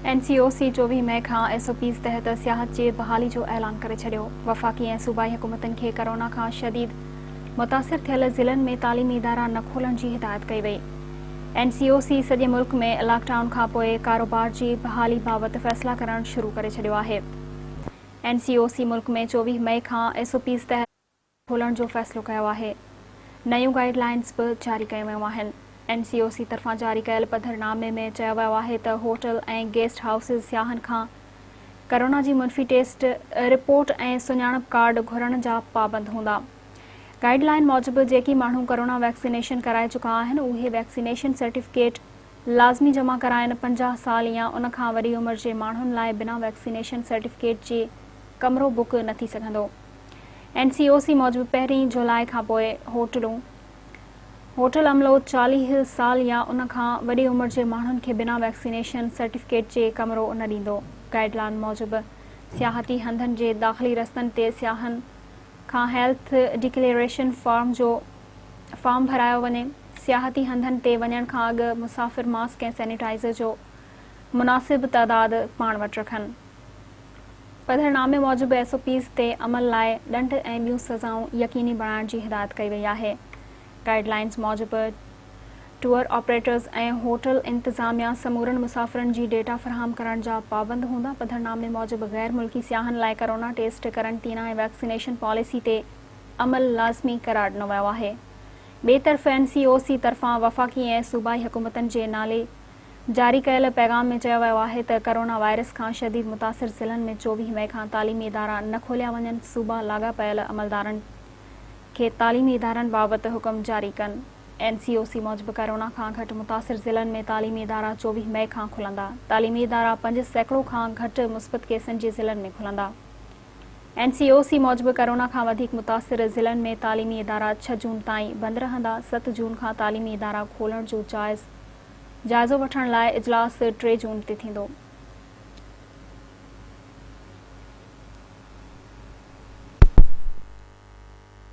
NCOC 24 May खां SOPs तहत सियाहत जे बहाली जो ऐलान करे छडि॒यो। वफ़ाक़ी ऐं सूबाई हुकूमतनि खे कोरोना खां शदीद मुतासिर थियल ज़िलनि में तालीमी इदारा न खोलण जी हिदायत कई वई। NCOC सॼे मुल्क में लॉकडाउन खां पोइ कारोबार जी बहाली बाबति फ़ैसिला करणु शुरू करे छडि॒यो आहे। NCOC मुल्क में 24 मई खां SOPs तहत खोलण जो फ़ैसिलो कयो आहे। नयूं गाइडलाइंस बि जारी कयूं वयूं आहिनि। NCOC तरफ़ां जारी कयल पधरनामे में चयो वियो आहे त होटल ऐं गेस्ट हाउसिस सियाहनि खां कोरोना जी मुनफ़ी टेस्ट रिपोर्ट ऐं सुञाणप कार्ड घुरण जा पाबंद हूंदा। गाइडलाइन मूजिबि जेकी माण्हू कोरोना वैक्सीनेशन कराए चुका आहिनि उहे वैक्सीनेशन सर्टिफिकेट लाज़मी जमा कराइनि। 50 साल या उन खां वॾी उमिरि जे माण्हुनि लाइ बिना वैक्सीनेशन सर्टिफिकेट जे कमरो बुक न थी सघंदो। NCOC मूजिबि 1 जुलाई खां पोइ होटल अमलो 40 साल या उन खां वॾी उमिरि जे माण्हुनि खे बिना वैक्सीनेशन सर्टिफिकेट जे कमरो न ॾींदो। गाइडलाइन मूजिबि सियाहती हंधनि जे दाख़िली रस्तनि ते सियाहनि खां हेल्थ डिक्लेरेशन फॉर्म भरायो वञे। सियाहती हंधनि ते वञण खां अॻु मुसाफ़िर मास्क ऐं सैनिटाइज़र जो मुनासिब तइदाद पाण वटि रखनि। पधरनामे मूजिबि SOPs ते अमल लाइ ॾंड ऐं ॿियूं सज़ाऊं यकीनी बणाइण जी हिदायत कई वई आहे। गाइडलाइंस मूजिबि टूर ऑपरेटर्स ऐं होटल इंतज़ामिया समूरनि मुसाफ़िरनि जी डेटा फ़राहम करण जा पाबंद हूंदा। पधरनामे मूजिबि गैर मुल्की सियाहनि लाइ कोरोना टेस्ट करंटीना ऐं वैक्सीनेशन पॉलिसी ते अमल लाज़मी करार ॾिनो वियो आहे। ॿिए तरफ़ NCOC तरफ़ां वफ़ाक़ी ऐं सूबाई हुकूमतनि जे नाले जारी कयल पैगाम में चयो वियो आहे त कोरोना वायरस खां शदीद मुतासिर ज़िलनि में 24 मई खां तालीमी इदारा न खोलिया वञनि। सूबा लाॻापियल अमलदारनि खे तालीमी इदारनि बाबति हुकुम जारी कनि। NCOC मूजिबि कोरोना खां घटि मुतासिर ज़िलनि में तालीमी इदारा 24 मई खां खुलंदा। तालीमी इदारा 5% खां घटि मुस्बत केसनि जे ज़िलनि में खुलंदा। NCOC मूजिबि कोरोना खां वधीक मुतासिर ज़िलनि में तालीमी इदारा 6 जून ताईं बंदि रहंदा। 7 जून खां तालीमी इदारा खोलण जो जाइज़ो वठण लाइ इजलास 3 जून ते थींदो।